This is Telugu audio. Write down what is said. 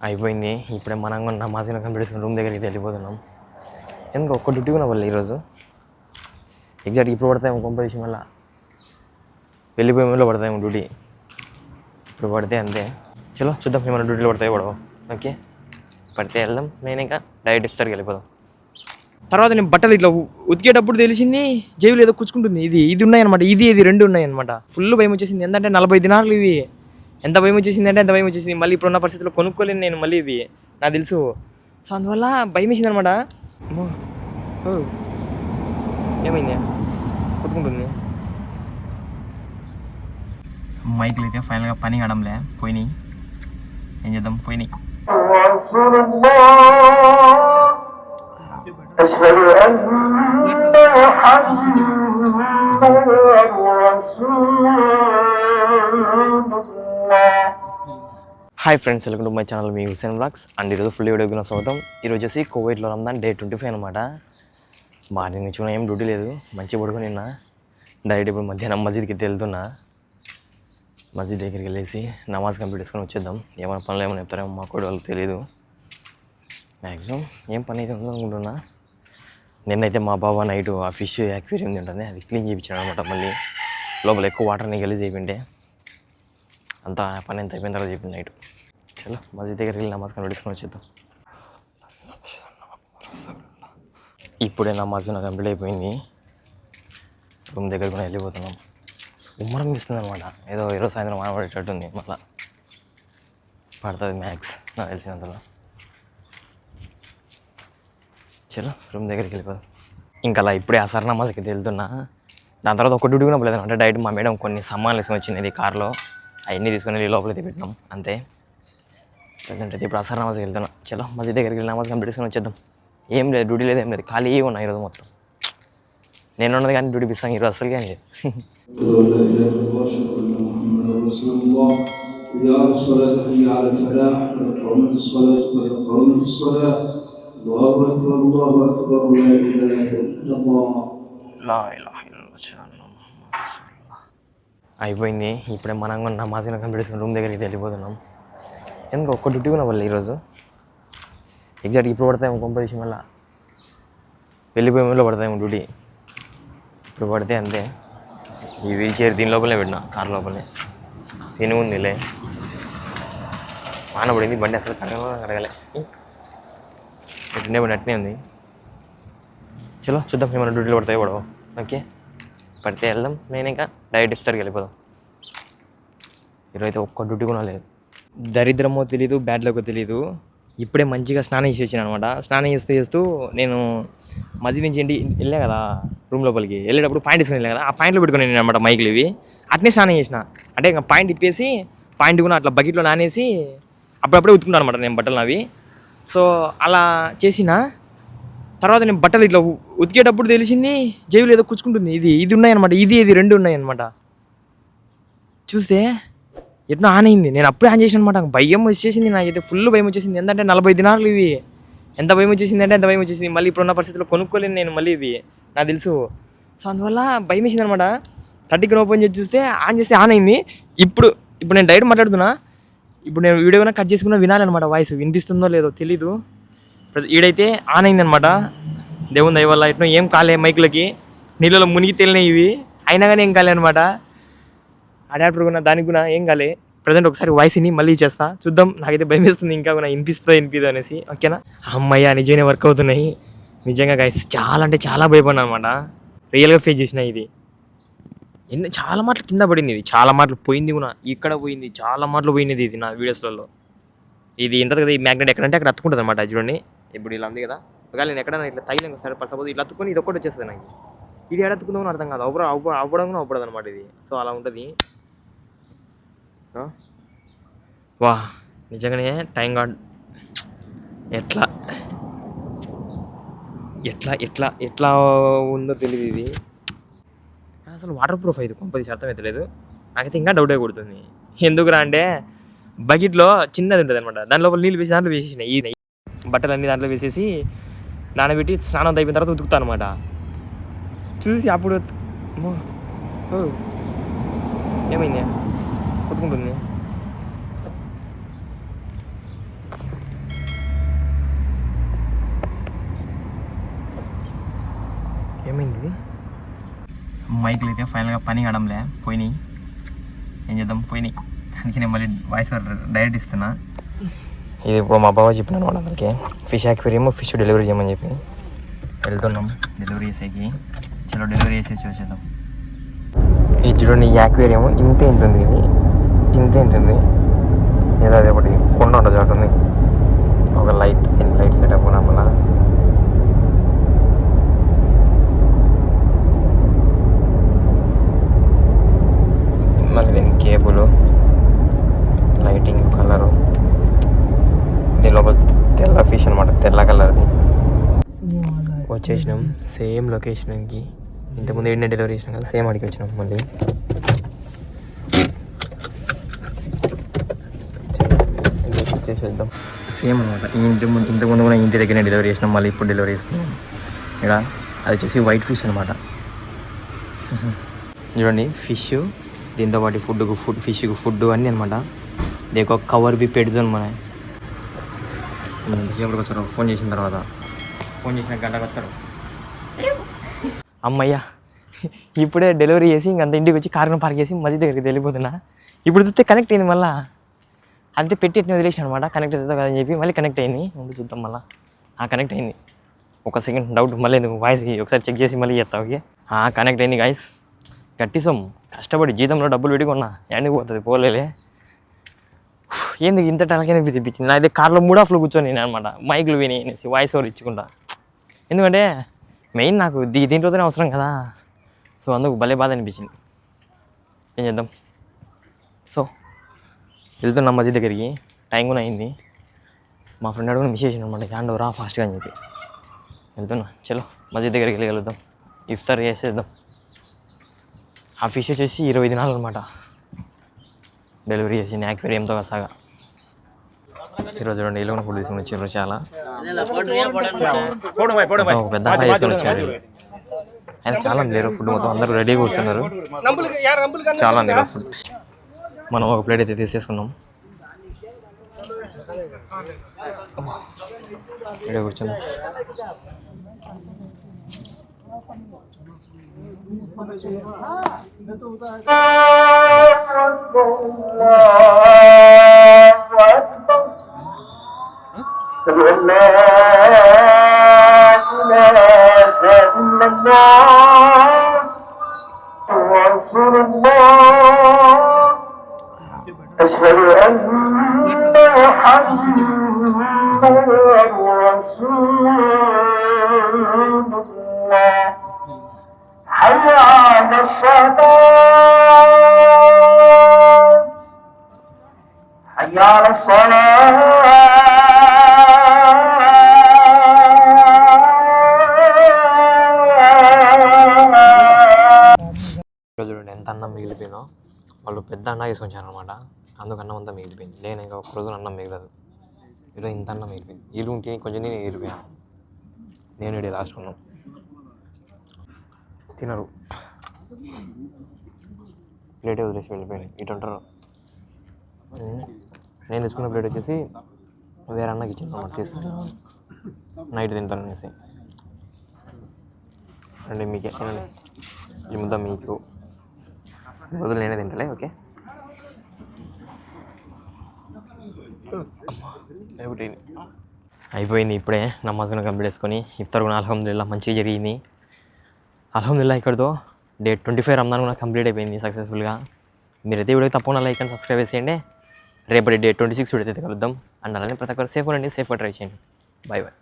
అయిపోయింది. ఇప్పుడే మనం నమాజ్ని కంప్లీట్ చేసుకుని రూమ్ దగ్గరికి వెళ్ళిపోతున్నాం. ఎందుకు ఒక్క డ్యూటీ కూడా వాళ్ళు ఈరోజు ఎగ్జాక్ట్ ఇప్పుడు పడతాయేమో కొంపదీసి, మళ్ళీ వెళ్ళిపోయే ముందులో పడతాయేమో డ్యూటీ. ఇప్పుడు పడితే అంతే. చలో చూద్దాం ఏమైనా డ్యూటీలో పడతాయో పడవు. ఓకే, పడితే వెళ్దాం. నేను ఇంకా డైరెక్ట్ ఇఫ్తార్కి వెళ్ళిపోదాం. తర్వాత నేను బట్టలు ఇట్లా ఉతికేటప్పుడు తెలిసింది జేబులు ఏదో కూర్చుకుంటుంది. ఇది ఉన్నాయన్నమాట, ఇది రెండు ఉన్నాయన్నమాట. ఫుల్ భయం వచ్చేసింది. ఏంటంటే 40 దినాలు ఇవి. ఎంత భయం వచ్చేసింది అంటే ఎంత భయం వచ్చేసింది. మళ్ళీ ఇప్పుడున్న పరిస్థితుల్లో కొనుక్కోలేను నేను మళ్ళీ ఇవి, నాకు తెలుసు. సో అందువల్ల భయం వేసింది అనమాట. ఏమైంది, కొట్టుకుంటుంది. మైకులు అయితే ఫైనల్గా పని కావడంలే, పోయినాయి. ఏం చేద్దాం, పోయినాయి. Hi friends, welcome to my channel, మీ హుసేన్ వ్లాగ్స్. అండ్ ఈరోజు ఫుల్ వీడియోకి స్వాగతం. ఈరోజు వచ్చేసి కోవిడ్లో రంజాన్ డే 25 అనమాట. మార్నింగ్ నుంచి ఏం డ్యూటీ లేదు, మంచిగా పడుకుని నిన్న. డైరెక్ట్ ఇప్పుడు మధ్యాహ్నం మస్జిద్కి వెళ్తున్నా. మస్జిద్ దగ్గరికి వెళ్ళేసి నమాజ్ కంప్లీట్ చేసుకొని వచ్చేద్దాం. ఏమైనా పనులు ఏమైనా చెప్తారేమో మా కూడా వాళ్ళకి తెలియదు. మ్యాక్సిమం ఏం పని అయితే ఉందనుకుంటున్నా. నిన్నైతే మా బాబా నైట్ ఆ ఫిష్ యాక్వేరియం ఉంటుంది, అది క్లీన్ చేయించాను అనమాట. మళ్ళీ లోపల ఎక్కువ వాటర్ని గలీజ్ చేయింటే అంతా పని ఎంత అయిపోయిన తర్వాత చెప్పింది నైట్. చలో మస్జిద్ దగ్గరికి వెళ్ళి నమాజ్ కంప్లీట్ చేసుకొని వచ్చేద్దాం. ఇప్పుడే నమాజ్ నాకు కంప్లీట్ అయిపోయింది. రూమ్ దగ్గర కూడా వెళ్ళిపోతున్నాం. ఉమ్మరం ఇస్తుంది అనమాట. ఏదో ఈరోజు సాయంత్రం మానబడేటట్టుంది. మళ్ళీ పడుతుంది మ్యాక్స్ నాకు తెలిసినంతలో. చలో రూమ్ దగ్గరికి వెళ్ళిపోదాం. ఇంకా అలా ఇప్పుడే అసర్ నమాజ్కి వెళ్తున్నా. దాని తర్వాత ఒక డ్యూటీ కూడా పోలేదు అంటే డైరెక్ట్ మా మేడం కొన్ని సామాన్లు వేసుకొని వచ్చింది కార్లో, అవన్నీ తీసుకొని వెళ్ళి లోపలికి పెట్టినాం అంతే. ప్రజెంట్ అయితే ఇప్పుడు అసర్ నమాజ్కి వెళ్తున్నా. చలో మస్జిద్ దగ్గరికి వెళ్ళి నమాజ్ కంప్లీట్ చేసుకొని వచ్చేద్దాం. ఏం లేదు, డ్యూటీ లేదు, ఏం లేదు, ఖాళీ ఉన్నా ఈరోజు మొత్తం. నేను ఉన్నది కానీ డ్యూటీ పిస్తాను ఈరోజు అసలుగా లేదు. అయిపోయింది. ఇప్పుడే మనం నమాజ్ని కంప్లీట్ చేసుకుని రూమ్ దగ్గరికి వెళ్ళిపోతున్నాం. ఎందుకు ఒక్క డ్యూటీ కూడా వాళ్ళు ఈరోజు ఎగ్జాక్ట్ ఇప్పుడు పడతాయేమో కొంపదీసి, మళ్ళీ వెళ్ళిపోయే ముందులో పడతాయేమో డ్యూటీ. ఇప్పుడు పడితే అంతే. ఈ వీల్ చైర్ దీని లోపలనే పెట్టినా, కార్ లోపలనే. తిని ఉందిలే, వాన పడింది, బండి అసలు కడగలే పెట్టినే పడి అట్నే ఉంది. చలో చూద్దాం ఏమైనా డ్యూటీలో పడతాయో పడవు. ఓకే, పడితే వెళ్దాం. నేను ఇంకా డైరెక్ట్ ఇఫ్తార్కి వెళ్ళిపోదాం. ఈరోజు అయితే ఒక్క డ్యూటీ కూడా లేదు. దరిద్రమో తెలీదు, బ్యాడ్ లకో తెలీదు. ఇప్పుడే మంచిగా స్నానం చేసి వచ్చాను అనమాట. స్నానం చేస్తూ నేను మధ్య నుంచి వెళ్ళా కదా రూమ్ లోపలికి. వెళ్ళేటప్పుడు పాయింట్ వేసుకొని వెళ్ళా కదా, ఆ పాయింట్లో పెట్టుకుని నేను అనమాట మైకులు ఇవి. అట్నే స్నానం చేసిన అంటే ఇంకా పాయింట్ ఇప్పేసి పాయింట్ కూడా అట్లా బకెట్లో నానేసి అప్పుడప్పుడే ఉతుకున్నాను అనమాట నేను బట్టలు అవి. సో అలా చేసిన తర్వాత నేను బట్టలు ఇట్లా ఉతికేటప్పుడు తెలిసింది జేబులు ఏదో కూర్చుకుంటుంది. ఇది ఉన్నాయన్నమాట, ఇది రెండు ఉన్నాయన్నమాట. చూస్తే ఎట్లా ఆన్ అయింది. నేను అప్పుడే ఆన్ చేసాను అనమాట. భయం వచ్చేసింది, నాకైతే ఫుల్ భయం వచ్చేసింది. ఏంటంటే 40 దినాలు ఇవి. ఎంత భయం వచ్చేసింది అంటే ఎంత భయం వచ్చేసింది. మళ్ళీ ఇప్పుడున్న పరిస్థితుల్లో కొనుక్కోలేను నేను మళ్ళీ ఇవి, నాకు తెలుసు. సో అందువల్ల భయం వేసింది అనమాట. 30కి ఓపెన్ చేసి చూస్తే ఆన్ చేస్తే ఆన్ అయింది. ఇప్పుడు నేను డైరెక్ట్ మాట్లాడుతున్నా. ఇప్పుడు నేను వీడియో కన్నా కట్ చేసుకున్నా వినాలన్నమాట. వాయిస్ వినిపిస్తుందో లేదో తెలీదు. ఈడైతే ఆన్ అయింది అనమాట. దేవుని దయ వల్ల ఎట్నో ఏం కాలే. మైకులకి నీళ్ళలో మునిగి తేలినాయి ఇవి, అయినా కానీ ఏం కాలే అనమాట. అడాప్టర్ కూడా దానికి కూడా ఏం కాలే. ప్రజెంట్ ఒకసారి వాయిస్ని మళ్ళీ చేస్తా, చూద్దాం. నాకైతే భయం వేస్తుంది, ఇంకా కూడా వినిపిస్తుంది అనేసి. ఓకేనా, అమ్మయ్య నిజంగానే వర్క్ అవుతున్నాయి. నిజంగా గైస్ చాలా అంటే చాలా భయపడినా అనమాట. రియల్గా ఫేస్ చేసిన ఇది. చాలా మాటలు కింద పడింది, ఇది చాలా మాటలు పోయింది కూడా, ఇక్కడ పోయింది, చాలా మాటలు పోయినది ఇది నా వీడియోస్లలో. ఇది ఏంటది కదా, ఈ మ్యాగ్నెట్ ఎక్కడంటే అక్కడ అతుకుంటుంది అనమాట. చూడండి ఇప్పుడు ఇలా ఉంది కదా, ఒకవేళ నేను ఎక్కడైనా ఇట్లా తైలం సరే సపోజ్ ఇట్లా అతుక్కొని ఇది ఒక్కటి వచ్చేస్తుంది నాకు. ఇది ఎడతుకుందామని అర్థం కాదు, అవ్వడం కూడా అవ్వదు అనమాట ఇది. సో అలా ఉంటుంది. సో వా నిజంగానే టైం గాడ్ ఎట్లా ఎట్లా ఎట్లా ఎట్లా ఉందో తెలియదు. ఇది అసలు వాటర్ ప్రూఫ్ అయితే కొంపది అర్థం అవుతలేదు నాకైతే. ఇంకా డౌటే కొడుతుంది. ఎందుకురా అంటే బకెట్లో చిన్నది ఉంటుంది అనమాట, దాని లోపల నీళ్ళు వేసి దాంట్లో వేసేసినాయి. ఈ బట్టలన్నీ దాంట్లో వేసేసి నానబెట్టి స్నానం అయిపోయిన తర్వాత ఉతుకుతాను అనమాట. చూసి అప్పుడు ఏమైంది, కొట్టుకుంటుంది. మైకులు అయితే ఫైనల్గా పని కావడంలే, పోయినాయి. ఏం చేద్దాం, పోయినాయి. అందుకే నేను మళ్ళీ వాయిస్ డైరెక్ట్ ఇస్తున్నా. ఇది ఇప్పుడు మా బావ చెప్పినాను అనమాట. అందుకే ఫిష్ యాక్వేరియం ఫిష్ డెలివరీ చేయమని చెప్పి వెళ్తున్నాం డెలివరీ చేసేకి. చలో డెలివరీ చేసేసి వచ్చేద్దాం. ఇది చూడండి, ఈ యాక్వేరియం ఇంతే ఇంతుంది. ఇది ఇంతే ఇంతుంది. ఏదో అది ఒకటి కొండ ఉంటుంది చోటు ఉంది. ఒక లైట్, దీనికి లైట్ సెటప్ ఉన్నా మళ్ళీ దీనికి కేబుల్, లైటింగ్, కలరు. దీని లోపల తెల్ల ఫిష్ అనమాట, తెల్ల కలర్ది. వచ్చేసినాం సేమ్ లొకేషన్కి. ఇంతకుముందు ఏంటంటే డెలివరీ చేసినాం కదా, సేమ్ అడిగి వచ్చినాం మళ్ళీ. వచ్చేసేద్దాం. సేమ్ అనమాట. ఇంతకుముందు కూడా ఇంటి దగ్గరనే డెలివరీ చేసినాం, మళ్ళీ ఇప్పుడు డెలివరీ చేస్తున్నాం. ఇక్కడ అది వచ్చేసి వైట్ ఫిష్ అనమాట. చూడండి ఫిష్, దీంతో పాటు ఫిష్కి ఫుడ్ అన్నీ అనమాట. దీనికి ఒక కవర్ బి పెడుతుంది మన. ఎంతసేపటికి వచ్చారు ఫోన్ చేసిన తర్వాత. ఫోన్ చేసిన గంటకు వస్తారు. అమ్మయ్యా, ఇప్పుడే డెలివరీ చేసి ఇంకంత ఇంటికి వచ్చి కారును పార్క్ చేసి మధ్య దగ్గరికి వెళ్ళిపోతున్నా. ఇప్పుడు చూస్తే కనెక్ట్ అయింది మళ్ళీ. అంటే పెట్టి వదిలేసాను అనమాట. కనెక్ట్ అవుతుందో కదని చెప్పి మళ్ళీ కనెక్ట్ అయింది. ముందు చూద్దాం మళ్ళీ. కనెక్ట్ అయింది. ఒక సెకండ్ డౌట్, మళ్ళీ ఎందుకు వాయిస్కి ఒకసారి చెక్ చేసి మళ్ళీ చేస్తా. ఓకే, కనెక్ట్ అయింది గాయస్. గట్టి సొమ్ము, కష్టపడి జీతంలో డబ్బులు పెట్టుకున్నా. ఎండికి పోతుంది, పోలేలే. ఎందుకు ఇంత టలకైనా తెప్పించింది. నా అయితే కార్లో మూడాఫ్లో కూర్చొని నేను అనమాట. మైకులు విని అనేసి వాయిస్ ఓవర్ ఇచ్చుకుంటా. ఎందుకంటే మెయిన్ నాకు దీంట్లోనే అవసరం కదా. సో అందుకు భలే బాధ అనిపించింది. ఏం చేద్దాం. సో వెళ్తున్నా మధ్య దగ్గరికి. టైం కూడా అయింది. మా ఫ్రెండ్ అడుగుని మిస్ చేసిన అనమాట. హ్యాండ్ రా ఫాస్ట్గా అని చెప్పి వెళ్తున్నా. చలో మధ్య దగ్గరికి వెళ్ళగలుగుతాం. ఇఫ్తార్ చేసేద్దాం. ఆ ఫిష్ వచ్చేసి 20 దినాలు అనమాట డెలివరీ చేసింది యాక్వేరియంతో సాగా. ఈరోజు చూడండి ఇలా ఫుడ్ తీసుకుని వచ్చారు. చాలా ఒక పెద్ద హాయి వేసుకొని వచ్చారు. ఆయన చాలా లేరు ఫుడ్, మొత్తం అందరూ రెడీగా కూర్చున్నారు. చాలా లేరు ఫుడ్. మనం ఒక ప్లేట్ అయితే తీసేసుకున్నాం. రెడీగా కూర్చున్నాం. أشهد أن محمدا رسول الله حي على الصلاة حي على చూడండి ఎంత అన్నం మిగిలిపోయిందో. వాళ్ళు పెద్ద అన్న తీసుకొచ్చారు అనమాట. అందుకు అన్నం అంతా మిగిలిపోయింది. నేను ఇంకా ఒక రోజు అన్నం మిగలదు. ఈరోజు ఇంత అన్నం మిగిలిపోయింది. వీళ్ళు ఇంకే కొంచెం నేను ఎగిరిపోయాను. నేను ఇడే లాస్ట్ ఉన్నాం. తినరు, ప్లేటే వదిలేసి వెళ్ళిపోయినాయి. ఇటు ఉంటారు. నేను తెచ్చుకున్న ప్లేట్ వచ్చేసి వేరే అన్నకి ఇచ్చింది అనమాట. తీసుకున్నాను, నైట్ తింటాను అనేసి. అంటే మీకే తినండి, ఈ ముద్ద మీకు. బదులు నేనే తింటలే. ఓకే, అయిపోయింది. ఇప్పుడే నమాజ్ కూడా కంప్లీట్ చేసుకొని ఇఫ్తార్ కూడా అల్హమ్దుల్లా మంచిగా జరిగింది. అల్హమ్దుల్లా ఇక్కడితో డే 25 రంజాన్ కూడా కంప్లీట్ అయిపోయింది సక్సెస్ఫుల్గా. మీరైతే వీడియో తప్పకుండా లైక్ అండ్ సబ్స్క్రైబ్ చేసేయండి. రేపటి డే 26 వీడియో అయితే కలుద్దాం. అండ్ అలానే ప్రతి ఒక్కరు సేఫ్ ఉండండి, సేఫ్గా ట్రై చేయండి. Bye bye.